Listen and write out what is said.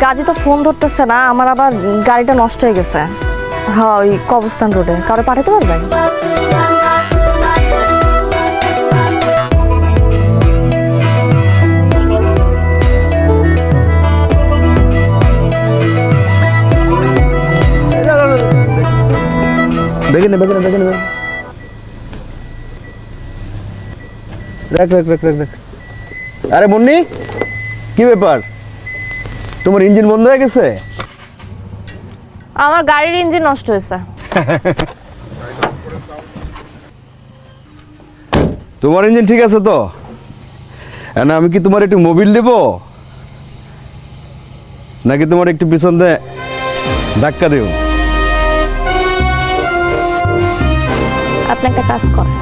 কাজে তো ফোন ধরতেছে না, আমার আবার গাড়িটা নষ্ট হয়ে গেছে। হ্যাঁ, ওই কবরস্থান রোডে। কারো পাঠাতে পারবেন? দেখে নে রাখ। আরে মুন্নি, কি ব্যাপার? তোমার ইঞ্জিন বন্ধ হয়ে গেছে? আমার গাড়ির ইঞ্জিন নষ্ট হয়েছে। তোমার ইঞ্জিন ঠিক আছে তো? না আমি কি তোমার একটু মোবিল দেব, নাকি তোমার একটু পিছন দিয়ে ধাক্কা দেব? আপনি একটা কাজ করেন,